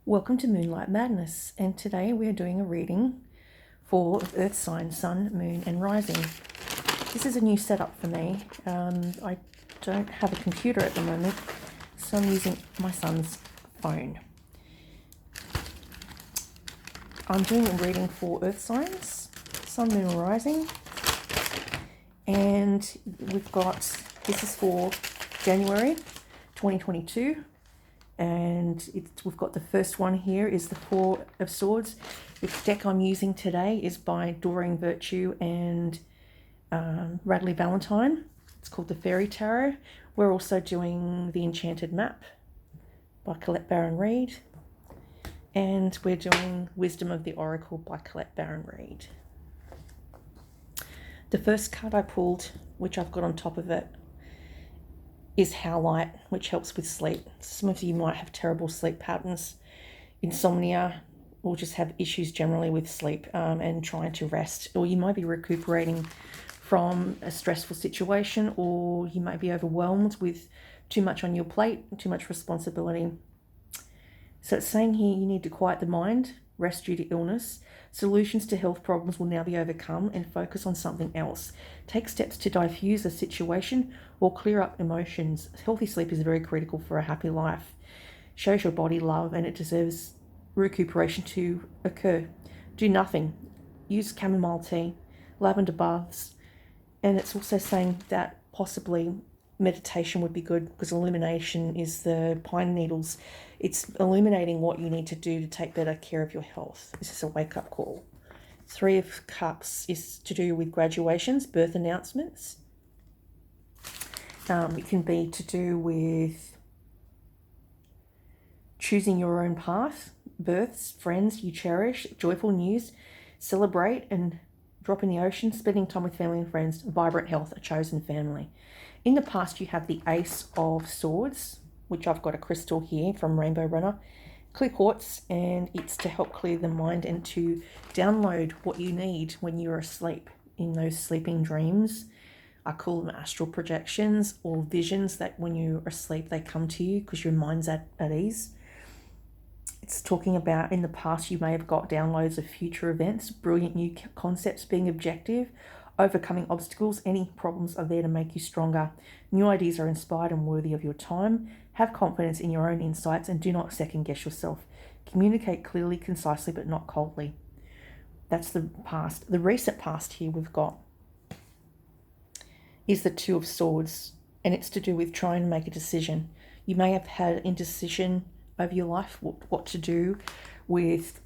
Welcome to Moonlight Madness, and today we are doing a reading for Earth sign, Sun, Moon and Rising. This is a new setup for me. I don't have a computer at the moment, so I'm using my son's phone. I'm doing a reading for Earth signs, Sun, Moon and Rising, and this is for January 2022. And we've got the first one here is the Four of Swords. The deck I'm using today is by Doreen Virtue and Radley Valentine. It's called the Fairy Tarot. We're also doing the Enchanted Map by Colette Baron-Reid. And we're doing Wisdom of the Oracle by Colette Baron-Reid. The first card I pulled, which I've got on top of it, is Howlite, which helps with sleep. Some of you might have terrible sleep patterns, insomnia, or just have issues generally with sleep and trying to rest. Or you might be recuperating from a stressful situation, or you may be overwhelmed with too much on your plate, too much responsibility. So it's saying here you need to quiet the mind, rest due to illness. Solutions to health problems will now be overcome and focus on something else. Take steps to diffuse a situation or clear up emotions. Healthy sleep is very critical for a happy life. Shows your body love and it deserves recuperation to occur. Do nothing. Use chamomile tea, lavender baths, and it's also saying that possibly meditation would be good because illumination is the pine needles. It's illuminating what you need to do to take better care of your health. This is a wake-up call. Three of Cups is to do with graduations, birth announcements. It can be to do with choosing your own path, births, friends you cherish, joyful news, celebrate and drop in the ocean, spending time with family and friends, vibrant health, a chosen family. In the past, you have the Ace of Swords, which I've got a crystal here from Rainbow Runner. Clear quartz, and it's to help clear the mind and to download what you need when you're asleep. In those sleeping dreams, I call them astral projections or visions that when you're asleep, they come to you because your mind's at ease. It's talking about in the past, you may have got downloads of future events, brilliant new concepts being objective, overcoming obstacles. Any problems are there to make you stronger. New ideas are inspired and worthy of your time. Have confidence in your own insights and do not second guess yourself. Communicate clearly, concisely, but not coldly. That's the past. The recent past here we've got is the Two of Swords, and it's to do with trying to make a decision. You may have had indecision over your life, what to do with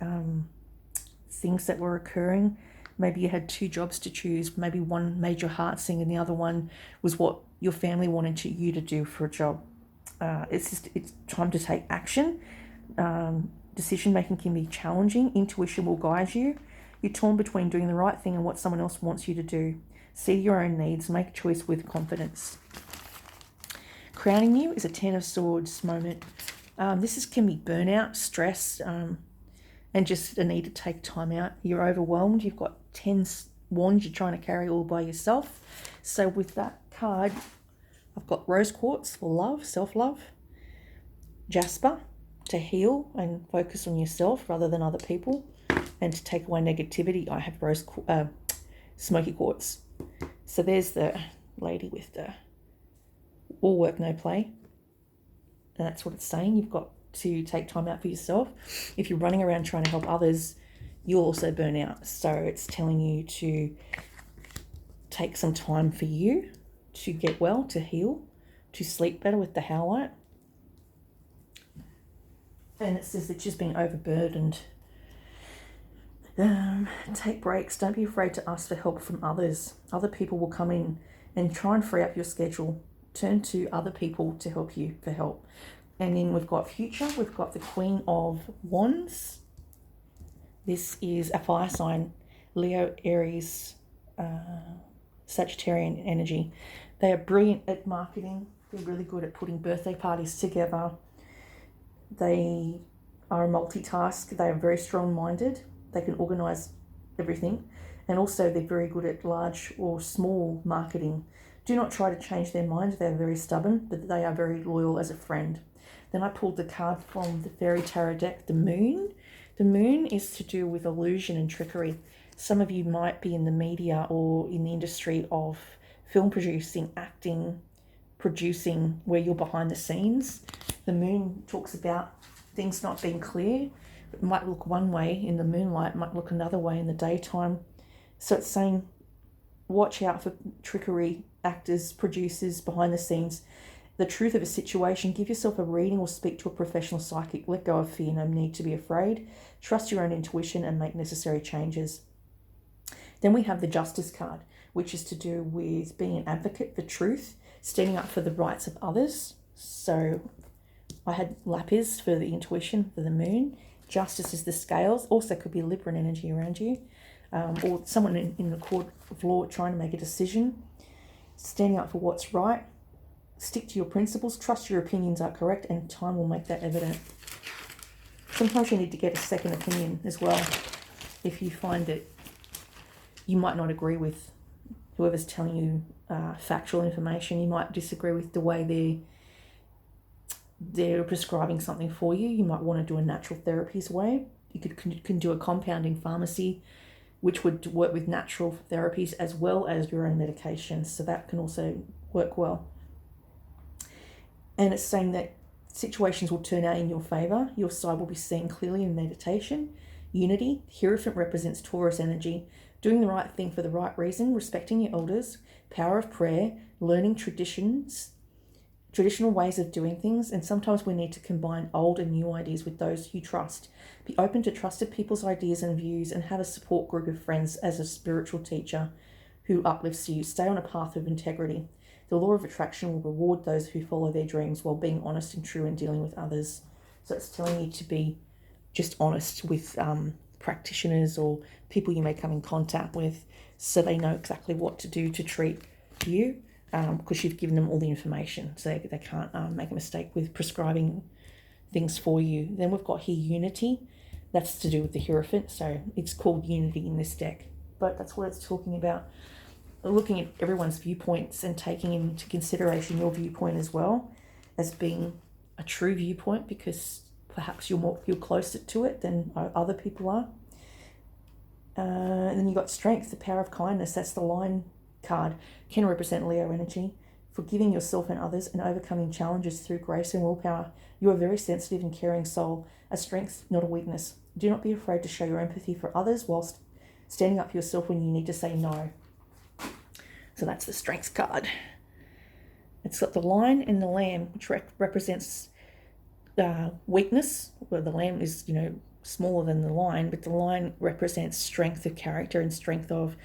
things that were occurring. Maybe you had two jobs to choose. Maybe one made your heart sing and the other one was what your family wanted you to do for a job. It's time to take action. Decision making can be challenging. Intuition will guide you. You're torn between doing the right thing and what someone else wants you to do. See your own needs. Make a choice with confidence. Crowning you is a Ten of Swords moment. This can be burnout, stress, and just a need to take time out. You're overwhelmed. You've got 10 wands you're trying to carry all by yourself. So with that card, I've got rose quartz for love, self-love, jasper to heal and focus on yourself rather than other people, and to take away negativity, I have smoky quartz. So there's the lady with the all work, no play. And that's what it's saying. You've got to take time out for yourself. If you're running around trying to help others, you'll also burn out. So it's telling you to take some time for you to get well, to heal, to sleep better with the Howlite. And it says that you've been overburdened. Take breaks. Don't be afraid to ask for help from others. Other people will come in and try and free up your schedule. Turn to other people to help you for help. And then we've got future. We've got the Queen of Wands. This is a fire sign, Leo, Aries, Sagittarian energy. They are brilliant at marketing. They're really good at putting birthday parties together. They are a multitask. They are very strong-minded. They can organise everything. And also they're very good at large or small marketing. Do not try to change their mind. They're very stubborn, but they are very loyal as a friend. Then I pulled the card from the Fairy Tarot deck, the Moon. The Moon is to do with illusion and trickery. Some of you might be in the media or in the industry of film producing, acting, producing, where you're behind the scenes. The Moon talks about things not being clear. It might look one way in the moonlight, might look another way in the daytime. So it's saying, watch out for trickery, actors, producers, behind the scenes. The truth of a situation, give yourself a reading or speak to a professional psychic. Let go of fear, no need to be afraid. Trust your own intuition and make necessary changes. Then we have the Justice card, which is to do with being an advocate for truth, standing up for the rights of others. So I had Lapis for the intuition, for the Moon. Justice is the scales. Also could be Libran energy around you, or someone in the court of law trying to make a decision. Standing up for what's right. Stick to your principles. Trust your opinions are correct, and time will make that evident. Sometimes you need to get a second opinion as well. If you find that you might not agree with whoever's telling you factual information, you might disagree with the way they're prescribing something for you. You might want to do a natural therapies way. You can do a compounding pharmacy, which would work with natural therapies as well as your own medications. So that can also work well. And it's saying that situations will turn out in your favor. Your side will be seen clearly in meditation. Unity. Hierophant represents Taurus energy. Doing the right thing for the right reason, respecting your elders, power of prayer, learning traditional ways of doing things, and sometimes we need to combine old and new ideas with those you trust. Be open to trusted people's ideas and views, and have a support group of friends as a spiritual teacher who uplifts you. Stay on a path of integrity. The law of attraction will reward those who follow their dreams while being honest and true in dealing with others. So it's telling you to be just honest with practitioners or people you may come in contact with, so they know exactly what to do to treat you, because you've given them all the information, so they can't make a mistake with prescribing things for you. Then we've got here Unity. That's to do with the Hierophant, so it's called Unity in this deck, but that's what it's talking about. Looking at everyone's viewpoints and taking into consideration your viewpoint as well as being a true viewpoint, because perhaps you're closer to it than other people are. And then you've got Strength, the power of kindness. That's the Lion card. Can represent Leo energy. Forgiving yourself and others and overcoming challenges through grace and willpower. You are a very sensitive and caring soul. A strength, not a weakness. Do not be afraid to show your empathy for others whilst standing up for yourself when you need to say no. So that's the Strength card. It's got the Lion and the Lamb, which represents weakness, where the lamb is, smaller than the lion, but the lion represents strength of character and strength of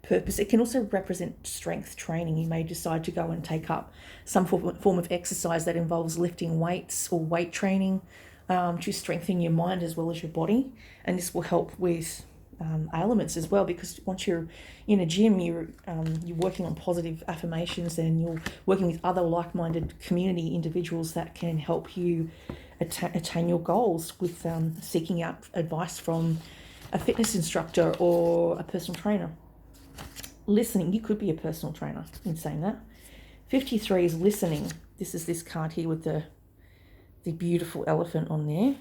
purpose. It can also represent strength training. You may decide to go and take up some form of exercise that involves lifting weights or weight training to strengthen your mind as well as your body. And this will help with ailments as well, because once you're in a gym, you're working on positive affirmations, and you're working with other like-minded community individuals that can help you attain your goals with seeking out advice from a fitness instructor or a personal trainer. Listening, you could be a personal trainer in saying that. 53 is listening. This is this card here with the beautiful elephant on there.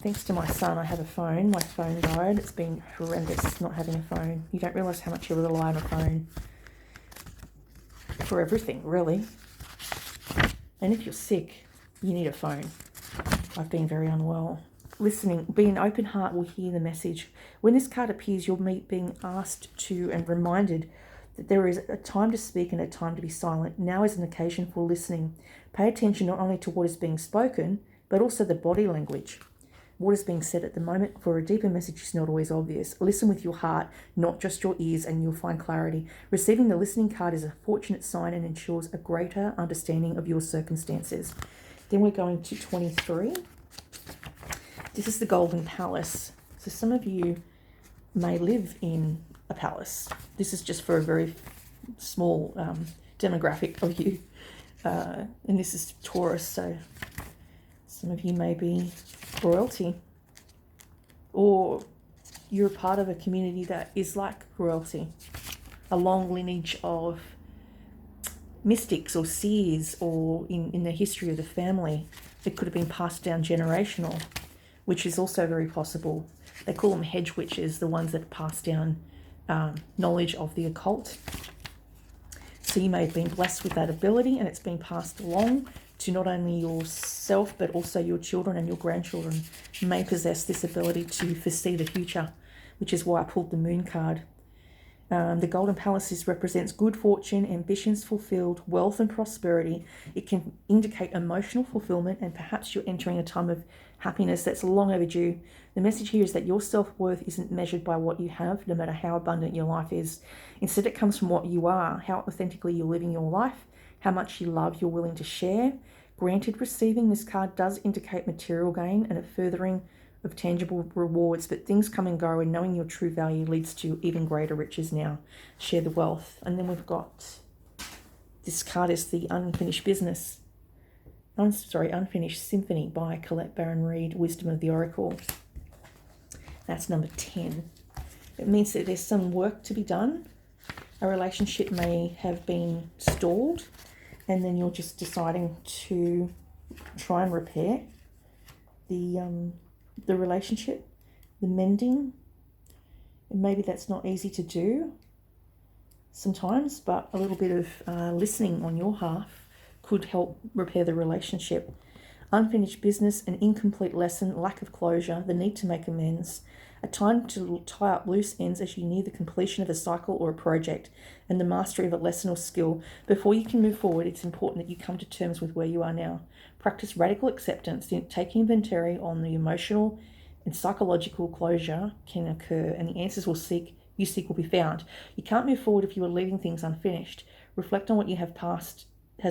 Thanks to my son, I have a phone. My phone died. It's been horrendous not having a phone. You don't realise how much you rely on a phone for everything, really. And if you're sick, you need a phone. I've been very unwell. Listening, be an open heart will hear the message. When this card appears, you're being asked to and reminded that there is a time to speak and a time to be silent. Now is an occasion for listening. Pay attention not only to what is being spoken, but also the body language. What is being said at the moment, for a deeper message is not always obvious. Listen with your heart, not just your ears, and you'll find clarity. Receiving the listening card is a fortunate sign and ensures a greater understanding of your circumstances. Then we're going to 23. This is the Golden Palace. So some of you may live in a palace. This is just for a very small demographic of you. And this is Taurus, so some of you may be royalty, or you're a part of a community that is like royalty, a long lineage of mystics or seers, or in the history of the family, it could have been passed down generational, which is also very possible. They call them hedge witches, the ones that pass down knowledge of the occult. So you may have been blessed with that ability, and it's been passed along to not only yourself, but also your children, and your grandchildren may possess this ability to foresee the future, which is why I pulled the Moon card. The Golden Palace represents good fortune, ambitions fulfilled, wealth and prosperity. It can indicate emotional fulfillment, and perhaps you're entering a time of happiness that's long overdue. The message here is that your self-worth isn't measured by what you have, no matter how abundant your life is. Instead, it comes from what you are, how authentically you're living your life, how much you love you're willing to share. Granted, receiving this card does indicate material gain and a furthering of tangible rewards, but things come and go, and knowing your true value leads to even greater riches now. Share the wealth. And then we've got, this card is the Unfinished Business. Unfinished Symphony by Colette Baron Reid, Wisdom of the Oracle. That's number 10. It means that there's some work to be done. A relationship may have been stalled, and then you're just deciding to try and repair the relationship, the mending. And maybe that's not easy to do sometimes, but a little bit of listening on your half could help repair the relationship. Unfinished business, an incomplete lesson, lack of closure, the need to make amends, a time to tie up loose ends as you near the completion of a cycle or a project, and the mastery of a lesson or skill. Before you can move forward, it's important that you come to terms with where you are now. Practice radical acceptance, taking inventory on the emotional and psychological closure can occur, and the answers you seek will be found. You can't move forward if you are leaving things unfinished. Reflect on what you has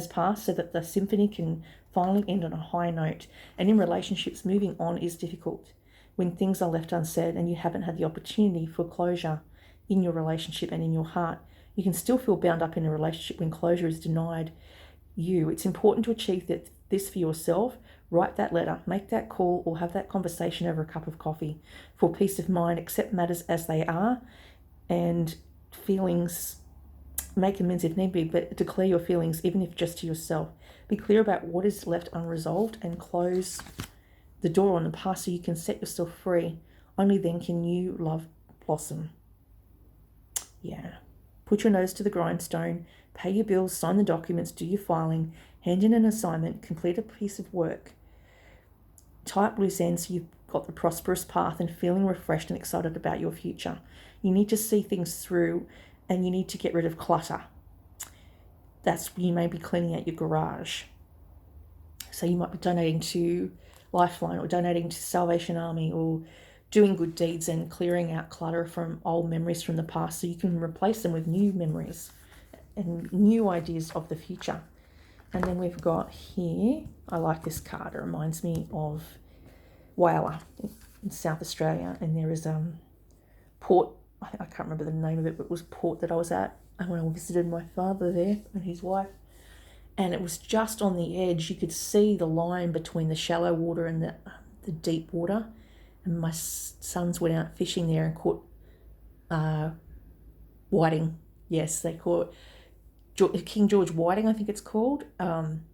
passed so that the symphony can finally end on a high note. And in relationships, moving on is difficult when things are left unsaid and you haven't had the opportunity for closure in your relationship and in your heart. You can still feel bound up in a relationship when closure is denied you. It's important to achieve this for yourself. Write that letter, make that call, or have that conversation over a cup of coffee. For peace of mind, accept matters as they are, and feelings, make amends if need be, but declare your feelings, even if just to yourself. Be clear about what is left unresolved and close the door on the past so you can set yourself free. Only then can new love blossom. Yeah. Put your nose to the grindstone, pay your bills, sign the documents, do your filing, hand in an assignment, complete a piece of work. Tie up loose ends so you've got the prosperous path and feeling refreshed and excited about your future. You need to see things through, and you need to get rid of clutter. You may be cleaning out your garage. So you might be donating to Lifeline, or donating to Salvation Army, or doing good deeds and clearing out clutter from old memories from the past so you can replace them with new memories and new ideas of the future. And then we've got here, I like this card. It reminds me of Whyalla in South Australia. And there is port, I can't remember the name of it, but it was a port that I was at when I visited my father there and his wife. And it was just on the edge. You could see the line between the shallow water and the deep water. And my sons went out fishing there and caught whiting. Yes, they caught King George whiting, I think it's called,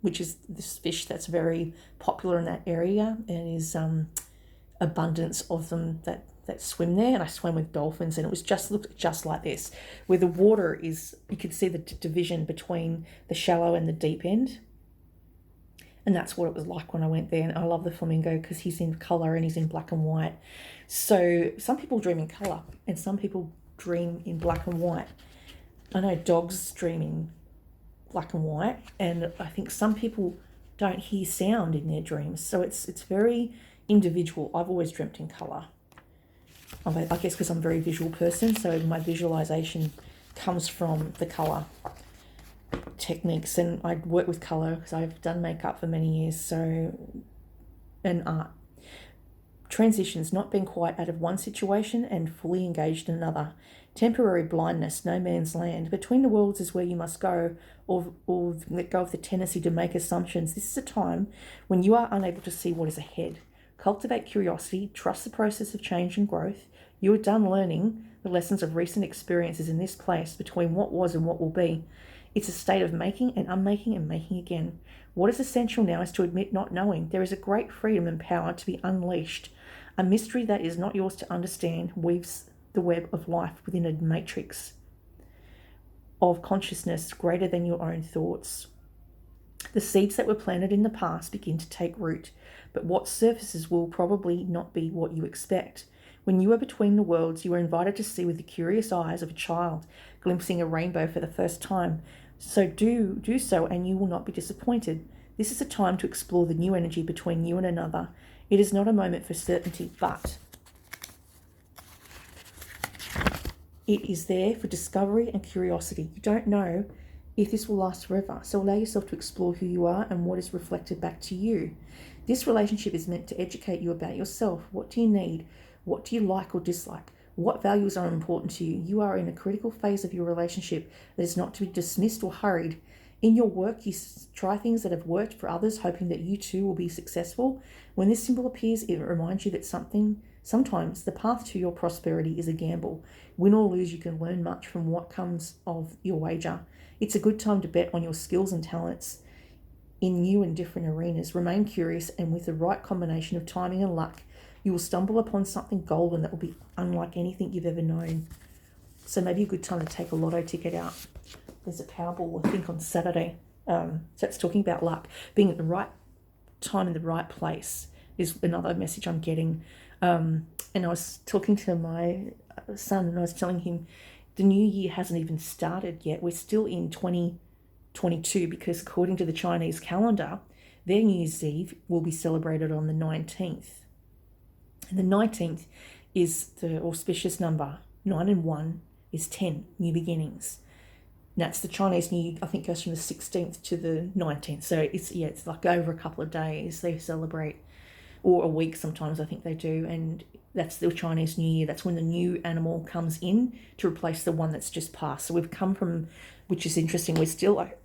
which is this fish that's very popular in that area, and is abundance of them that swim there. And I swam with dolphins, and it was looked just like this, where the water is, you could see the division between the shallow and the deep end. And that's what it was like when I went there. And I love the flamingo because he's in colour and he's in black and white. So some people dream in colour and some people dream in black and white. I know dogs dream in black and white, and I think some people don't hear sound in their dreams. So it's very individual. I've always dreamt in colour. I guess because I'm a very visual person, so my visualisation comes from the colour techniques, and I work with colour because I've done makeup for many years, and art. Transitions, not being quite out of one situation and fully engaged in another. Temporary blindness, no man's land. Between the worlds is where you must go, or let go of the tendency to make assumptions. This is a time when you are unable to see what is ahead. Cultivate curiosity, trust the process of change and growth. You are done learning the lessons of recent experiences in this place between what was and what will be. It's a state of making and unmaking and making again. What is essential now is to admit not knowing. There is a great freedom and power to be unleashed. A mystery that is not yours to understand weaves the web of life within a matrix of consciousness greater than your own thoughts. The seeds that were planted in the past begin to take root, but what surfaces will probably not be what you expect. When you are between the worlds, you are invited to see with the curious eyes of a child, glimpsing a rainbow for the first time. So do so, and you will not be disappointed. This is a time to explore the new energy between you and another. It is not a moment for certainty, but it is there for discovery and curiosity. You don't know if this will last forever, so allow yourself to explore who you are and what is reflected back to you. This relationship is meant to educate you about yourself. What do you need? What do you like or dislike? What values are important to you? You are in a critical phase of your relationship that is not to be dismissed or hurried. In your work, you try things that have worked for others, hoping that you too will be successful. When this symbol appears, it reminds you that sometimes the path to your prosperity is a gamble. Win or lose, you can learn much from what comes of your wager. It's a good time to bet on your skills and talents in new and different arenas. Remain curious, and with the right combination of timing and luck, you will stumble upon something golden that will be unlike anything you've ever known. So maybe a good time to take a lotto ticket out. There's a Powerball, I think, on Saturday. So it's talking about luck. Being at the right time in the right place is another message I'm getting. And I was talking to my son, and I was telling him the new year hasn't even started yet. We're still in 2022 because according to the Chinese calendar, their New Year's Eve will be celebrated on the 19th. And the 19th is the auspicious number. 9 and 1 is 10, new beginnings. And that's the Chinese New Year, I think, goes from the 16th to the 19th. So it's like over a couple of days they celebrate, or a week sometimes I think they do. And that's the Chinese New Year. That's when the new animal comes in to replace the one that's just passed. So we've come from, which is interesting, we're still, like,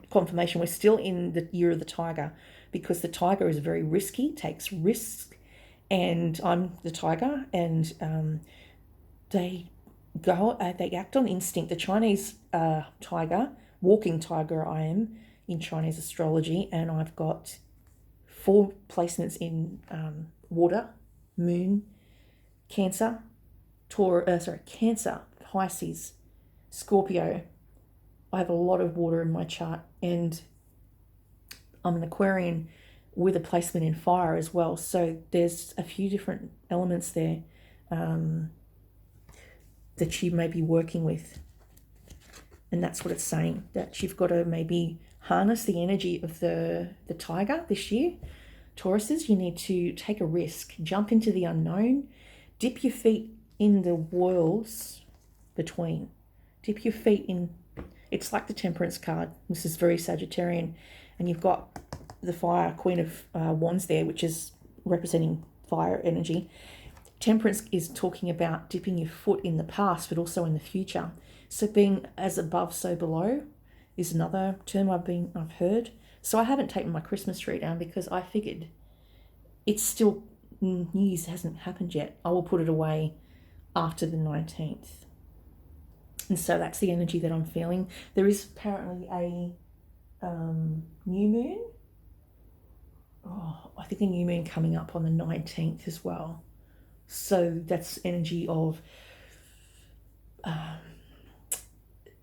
confirmation, we're still in the year of the tiger, because the tiger is very risky, takes risks. And I'm the tiger, and they act on instinct. The Chinese tiger, walking tiger I am in Chinese astrology, and I've got 4 placements in water, moon, Cancer, Cancer, Pisces, Scorpio. I have a lot of water in my chart, and I'm an Aquarian with a placement in fire as well. So there's a few different elements there that you may be working with. And that's what it's saying, that you've got to maybe harness the energy of the tiger this year. Tauruses, you need to take a risk, jump into the unknown, dip your feet in the worlds between. Dip your feet in, it's like the Temperance card. This is very Sagittarian. And you've got the fire, Queen of Wands there, which is representing fire energy. Temperance is talking about dipping your foot in the past, but also in the future. So being as above, so below is another term I've heard. So I haven't taken my Christmas tree down because I figured it's still, New Year's hasn't happened yet. I will put it away after the 19th. And so that's the energy that I'm feeling. There is apparently a new moon. I think a new moon coming up on the 19th as well. So that's energy of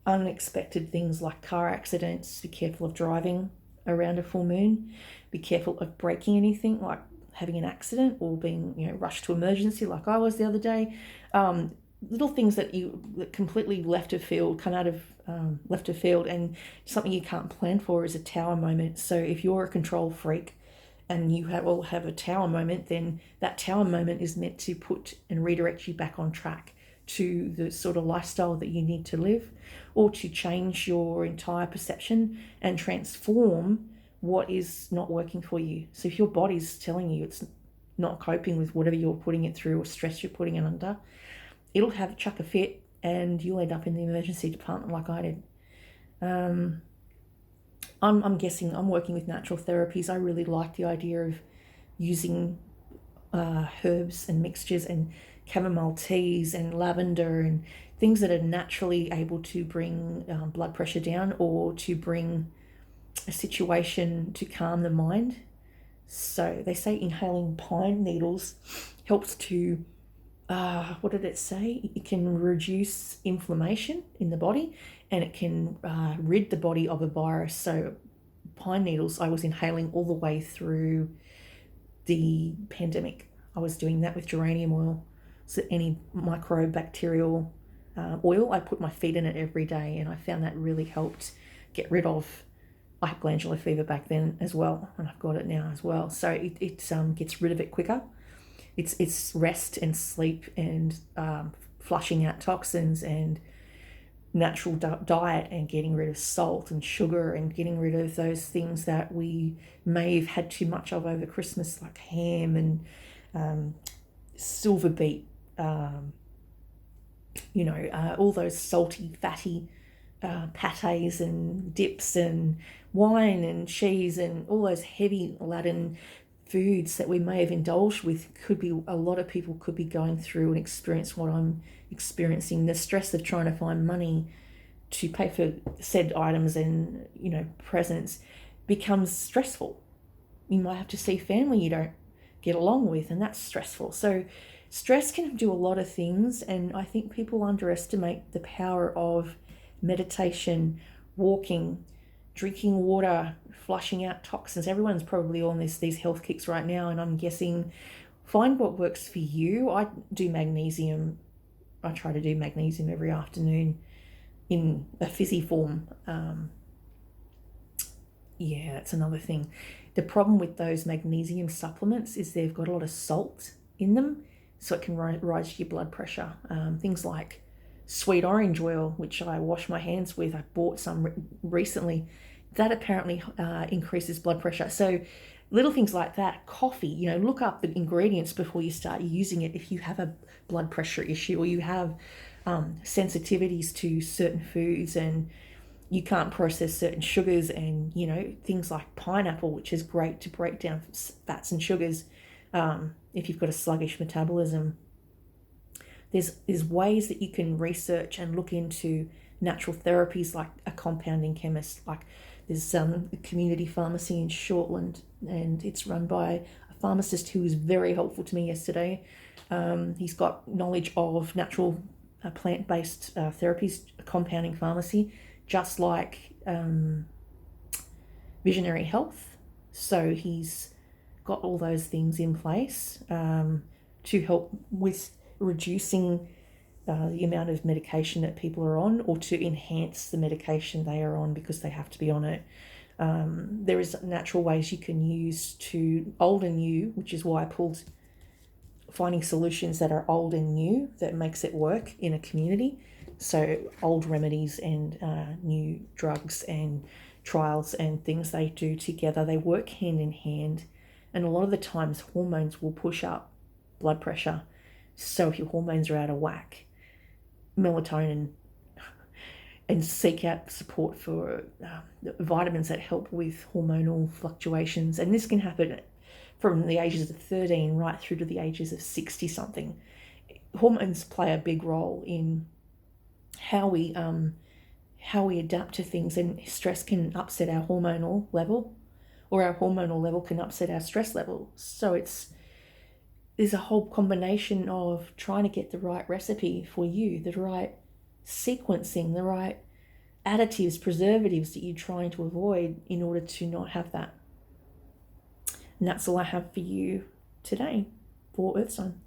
unexpected things like car accidents. Be careful of driving around a full moon. Be careful of breaking anything, like having an accident or being rushed to emergency like I was the other day. Little things that completely left of field, come out of left of field, and something you can't plan for is a tower moment. So if you're a control freak and you all have a tower moment, then that tower moment is meant to put and redirect you back on track to the sort of lifestyle that you need to live, or to change your entire perception and transform what is not working for you. So if your body's telling you it's not coping with whatever you're putting it through or stress you're putting it under, it'll have chuck a fit and you'll end up in the emergency department like I did. I'm guessing I'm working with natural therapies. I really like the idea of using herbs and mixtures and chamomile teas and lavender and things that are naturally able to bring blood pressure down or to bring a situation to calm the mind. So they say inhaling pine needles helps to, what did it say? It can reduce inflammation in the body, and it can rid the body of a virus. So pine needles, I was inhaling all the way through the pandemic. I was doing that with geranium oil. So any microbacterial oil, I put my feet in it every day, and I found that really helped get rid of. I had glandular fever back then as well, and I've got it now as well. So it gets rid of it quicker. It's rest and sleep and flushing out toxins and natural diet and getting rid of salt and sugar and getting rid of those things that we may have had too much of over Christmas, like ham and silver beet, all those salty, fatty pates and dips and wine and cheese and all those heavy laden foods that we may have indulged with. Could be a lot of people could be going through and experience what I'm experiencing, the stress of trying to find money to pay for said items and presents becomes stressful. You might have to see family you don't get along with, and that's stressful. So stress can do a lot of things, and I think people underestimate the power of meditation, walking, drinking water, flushing out toxins. Everyone's probably on these health kicks right now, and I'm guessing find what works for you. I do magnesium. I try to do magnesium every afternoon in a fizzy form. That's another thing. The problem with those magnesium supplements is they've got a lot of salt in them, so it can rise your blood pressure. Things like sweet orange oil, which I wash my hands with. I bought some recently. That apparently increases blood pressure. So little things like that. Coffee, look up the ingredients before you start using it if you have a blood pressure issue or you have sensitivities to certain foods and you can't process certain sugars, and things like pineapple, which is great to break down fats and sugars if you've got a sluggish metabolism. There's ways that you can research and look into natural therapies, like a compounding chemist. Like there's a community pharmacy in Shortland, and it's run by a pharmacist who was very helpful to me yesterday. He's got knowledge of natural plant-based therapies, a compounding pharmacy, just like Visionary Health. So he's got all those things in place to help with reducing the amount of medication that people are on, or to enhance the medication they are on because they have to be on it. There is natural ways you can use to old and new, which is why I pulled finding solutions that are old and new that makes it work in a community. So old remedies and new drugs and trials and things they do together, they work hand in hand. And a lot of the times hormones will push up blood pressure. So if your hormones are out of whack, melatonin, and seek out support for vitamins that help with hormonal fluctuations. And this can happen from the ages of 13 right through to the ages of 60 something. Hormones play a big role in how we adapt to things, and stress can upset our hormonal level, or our hormonal level can upset our stress level. So there's a whole combination of trying to get the right recipe for you, the right sequencing, the right additives, preservatives that you're trying to avoid in order to not have that. And that's all I have for you today for Earth Sign.